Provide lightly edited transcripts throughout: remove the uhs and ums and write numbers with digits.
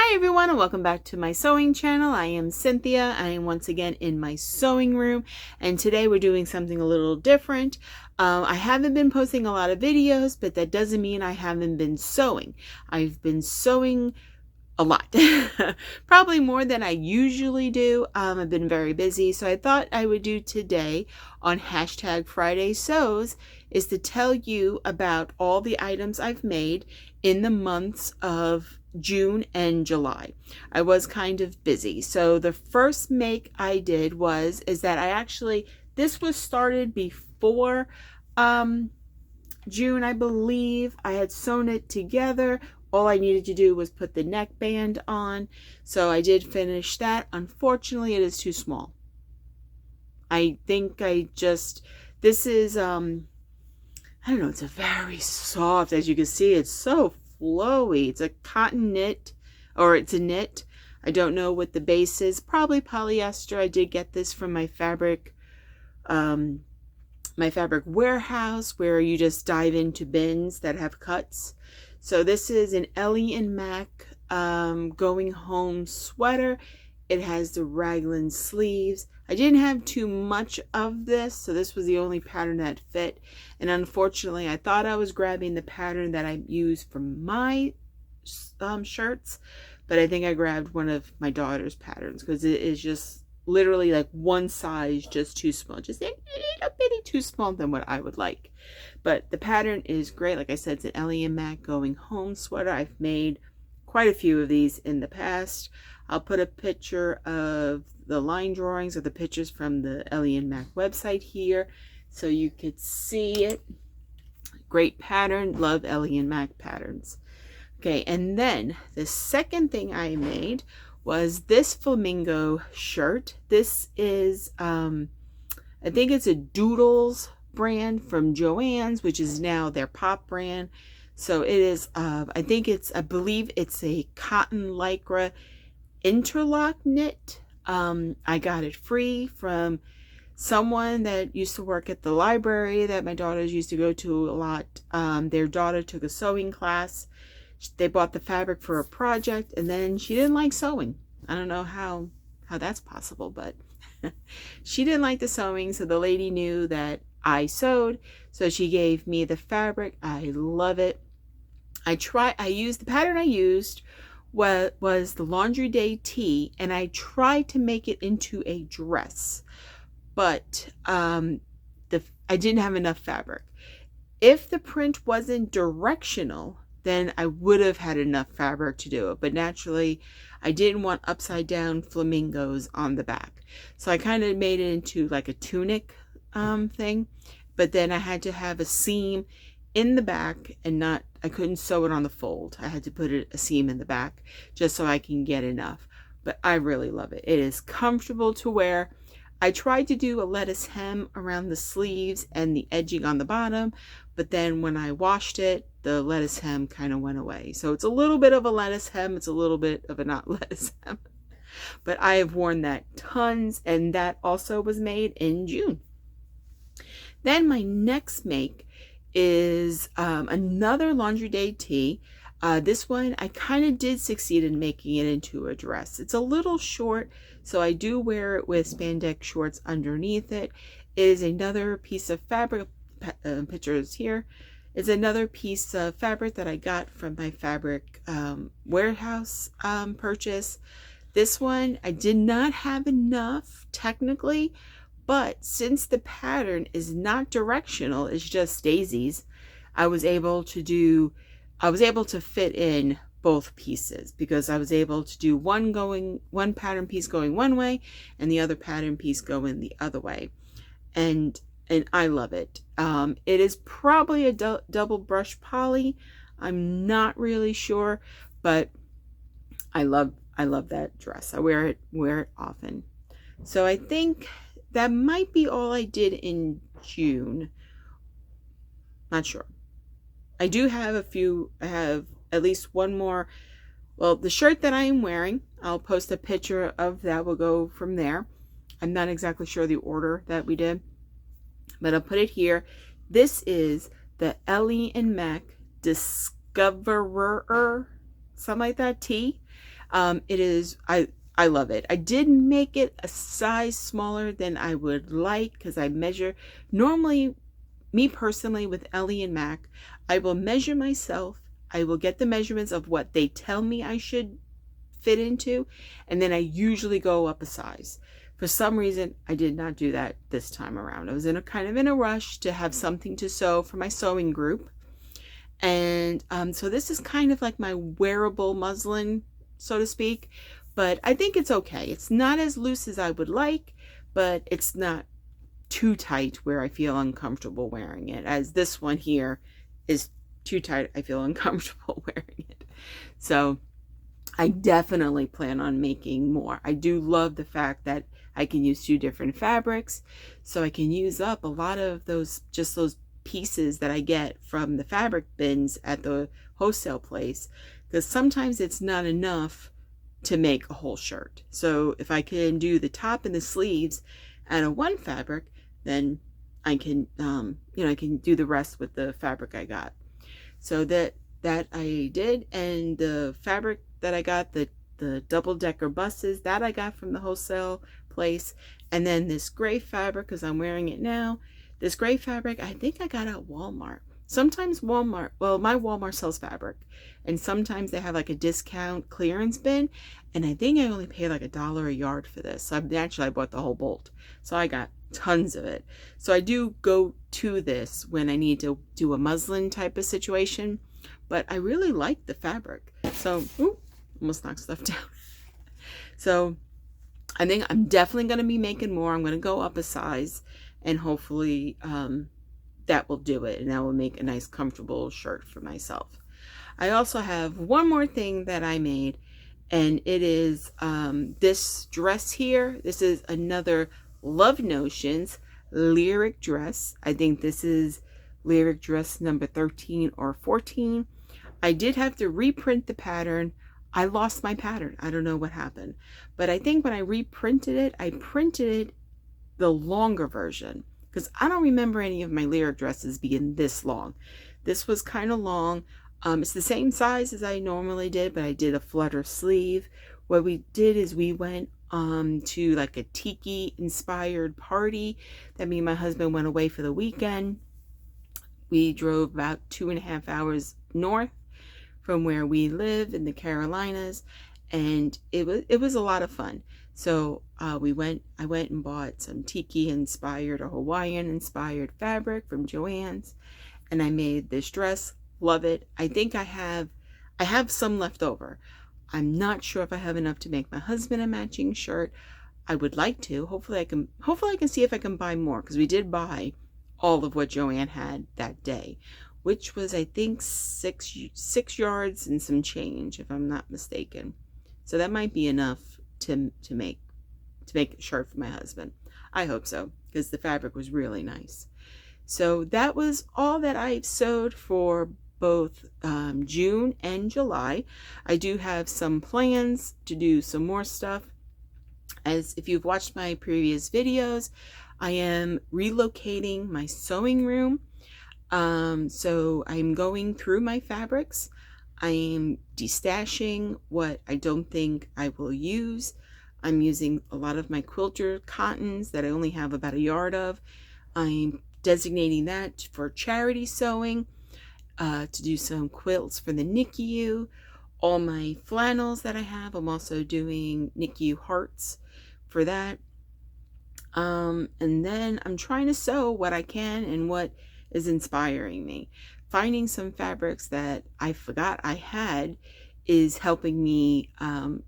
Hi everyone, and welcome back to my sewing channel. I am Cynthia. I am once again in my sewing room, and today we're doing something a little different. I haven't been posting a lot of videos, but that doesn't mean I haven't been sewing. I've been sewing a lot, probably more than I usually do. I've been very busy, so I thought I would do today on hashtag Friday Sews is to tell you about all the items I've made in the months of June and July. I was kind of busy. So the first make I did is that this was started before June, I believe. I had sewn it together. All I needed to do was put the neckband on. So I did finish that. Unfortunately, it is too small. I think this is, I don't know, it's a very soft, as you can see, it's so flowy. It's a cotton knit, or it's a knit. I don't know what the base is, probably polyester. I did get this from my fabric warehouse, where you just dive into bins that have cuts. So this is an Ellie and Mac going home sweater. It has the raglan sleeves. I didn't have too much of this, so this was the only pattern that fit. And unfortunately, I thought I was grabbing the pattern that I use for my shirts, but I think I grabbed one of my daughter's patterns because it is just literally like one size just too small, just a bitty too small than what I would like. But the pattern is great. Like I said, it's an Ellie and Mac going home sweater. I've made quite a few of these in the past. I'll put a picture of the line drawings or the pictures from the Ellie and Mac website here so you could see it. Great pattern. Love Ellie and Mac patterns. Okay, and then the second thing I made was this flamingo shirt. This is, I think it's a Doodles brand from Joann's, which is now their pop brand. So it is, I believe it's a cotton lycra interlock knit. I got it free from someone that used to work at the library that my daughters used to go to a lot. Their daughter took a sewing class. They bought the fabric for a project, and then she didn't like sewing. I don't know how that's possible, but she didn't like the sewing, so the lady knew that I sewed, so she gave me the fabric. I love it. The pattern I used was the Laundry Day tee, and I tried to make it into a dress, but I didn't have enough fabric. If the print wasn't directional, then I would have had enough fabric to do it, but naturally I didn't want upside down flamingos on the back, so I kind of made it into like a tunic thing, but then I had to have a seam in the back, and I couldn't sew it on the fold. I had to put a seam in the back just so I can get enough. But I really love it. It is comfortable to wear. I tried to do a lettuce hem around the sleeves and the edging on the bottom, but then when I washed it, the lettuce hem kind of went away. So it's a little bit of a lettuce hem. It's a little bit of a not lettuce hem. But I have worn that tons, and that also was made in June. Then my next make is another Laundry Day tee. This one I kind of did succeed in making it into a dress. It's a little short, so I do wear it with spandex shorts underneath it. It is another piece of fabric, pictures here. It's another piece of fabric that I got from my fabric warehouse purchase. This one I did not have enough technically, but since the pattern is not directional, it's just daisies, I was able to fit in both pieces, because I was able to do one pattern piece going one way and the other pattern piece going the other way. And I love it. It is probably a double brush poly. I'm not really sure, but I love that dress. I wear it often. So I think that might be all I did in June. Not sure. I do have I have at least one more. Well, the shirt that I am wearing, I'll post a picture of that. We'll go from there. I'm not exactly sure the order that we did, but I'll put it here. This is the Ellie and Mac Discoverer, something like that, tee. It is, I love it. I did make it a size smaller than I would like because I measure. Normally, me personally with Ellie and Mac, I will measure myself. I will get the measurements of what they tell me I should fit into, and then I usually go up a size. For some reason, I did not do that this time around. I was in a kind of in a rush to have something to sew for my sewing group. And so this is kind of like my wearable muslin, so to speak, but I think it's okay. It's not as loose as I would like, but it's not too tight where I feel uncomfortable wearing it, as this one here is too tight. I feel uncomfortable wearing it. So I definitely plan on making more. I do love the fact that I can use 2 different fabrics, so I can use up a lot of those, just those pieces that I get from the fabric bins at the wholesale place, because sometimes it's not enough to make a whole shirt. So if I can do the top and the sleeves out of one fabric, then I can, I can do the rest with the fabric I got. So that I did, and the fabric that I got, the double-decker buses, that I got from the wholesale place. And then this gray fabric, because I'm wearing it now, this gray fabric I think I got at Walmart. Sometimes Walmart, well, my Walmart sells fabric, and sometimes they have like a discount clearance bin, and I think I only paid like $1 a yard for this. So I bought the whole bolt, so I got tons of it. So I do go to this when I need to do a muslin type of situation, but I really like the fabric. So, ooh, almost knocked stuff down. So I think I'm definitely going to be making more. I'm going to go up a size, and hopefully that will do it, and that will make a nice comfortable shirt for myself. I also have one more thing that I made, and it is this dress here. This is another Love Notions lyric dress. I think this is lyric dress number 13 or 14. I did have to reprint the pattern. I lost my pattern. I don't know what happened, but I think when I reprinted it, I printed it the longer version, because I don't remember any of my lyric dresses being this long. This was kind of long. It's the same size as I normally did, but I did a flutter sleeve. What we did is we went to like a tiki inspired party that me and my husband went away for the weekend. We drove about 2.5 hours north from where we live in the Carolinas, and it was a lot of fun. So I went and bought some tiki inspired or Hawaiian inspired fabric from Joann's, and I made this dress. Love it. I think I have some left over. I'm not sure if I have enough to make my husband a matching shirt. I would like to. Hopefully I can see if I can buy more, because we did buy all of what Joann had that day, which was, I think, 6 yards and some change, if I'm not mistaken. So that might be enough to make a shirt for my husband. I hope so, because the fabric was really nice. So that was all that I've sewed for both June and July. I do have some plans to do some more stuff. As if you've watched my previous videos, I am relocating my sewing room. So I'm going through my fabrics. I'm destashing what I don't think I will use. I'm using a lot of my quilter cottons that I only have about 1 yard of. I'm designating that for charity sewing, to do some quilts for the NICU. All my flannels that I have, I'm also doing NICU hearts for that. And then I'm trying to sew what I can and what is inspiring me. Finding some fabrics that I forgot I had is helping me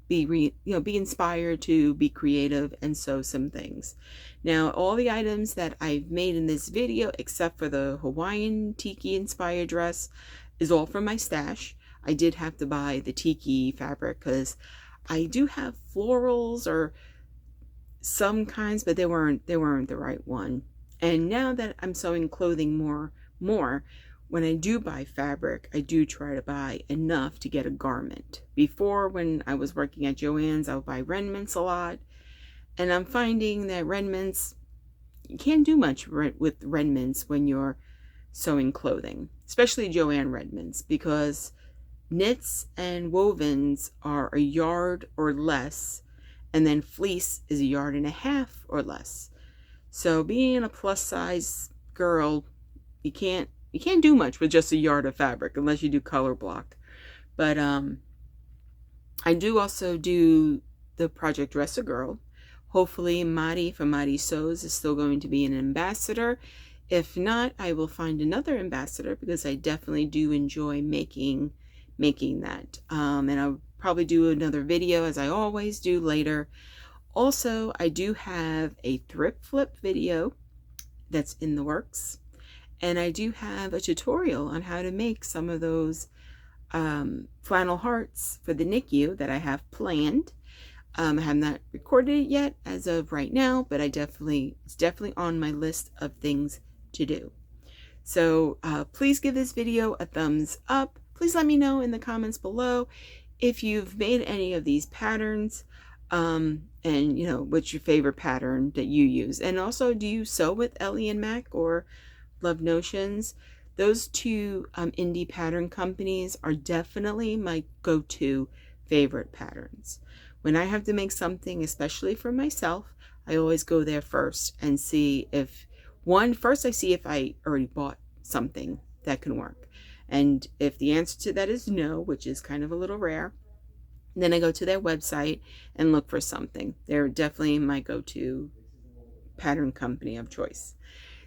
be inspired to be creative and sew some things. Now, all the items that I've made in this video, except for the Hawaiian tiki inspired dress, is all from my stash. I did have to buy the tiki fabric because I do have florals or some kinds, but they weren't the right one. And now that I'm sewing clothing more, when I do buy fabric, I do try to buy enough to get a garment. Before, when I was working at Joann's, I would buy remnants a lot. And I'm finding that remnants, you can't do much with remnants when you're sewing clothing, especially Joann remnants, because Knits and wovens are a yard or less, and then fleece is a yard and a half or less. So being a plus size girl, you can't do much with just a yard of fabric unless you do color block. But I do also do the project Dress a Girl. Hopefully Madi from Madi Sews is still going to be an ambassador. If not, I will find another ambassador, because I definitely do enjoy making that. And I'll probably do another video, as I always do, later. Also, I do have a thrift flip video that's in the works, and I do have a tutorial on how to make some of those flannel hearts for the NICU that I have planned. I have not recorded it yet as of right now, but it's definitely on my list of things to do. So please give this video a thumbs up. Please let me know in the comments below if you've made any of these patterns, and you know, what's your favorite pattern that you use. And also, do you sew with Ellie and Mac or Love Notions? Those two indie pattern companies are definitely my go-to favorite patterns. When I have to make something, especially for myself, I always go there first and see if, first I see if I already bought something that can work. And if the answer to that is no, which is kind of a little rare, then I go to their website and look for something. They're definitely my go-to pattern company of choice.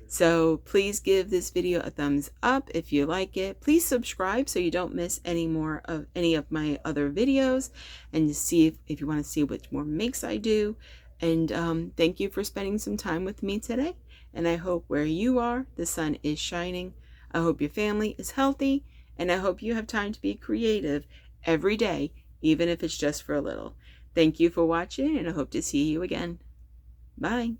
So please give this video a thumbs up if you like it. Please subscribe so you don't miss any of my other videos, and to see if you want to see which more makes I do. And thank you for spending some time with me today. And I hope where you are, the sun is shining. I hope your family is healthy, and I hope you have time to be creative every day, even if it's just for a little. Thank you for watching, and I hope to see you again. Bye.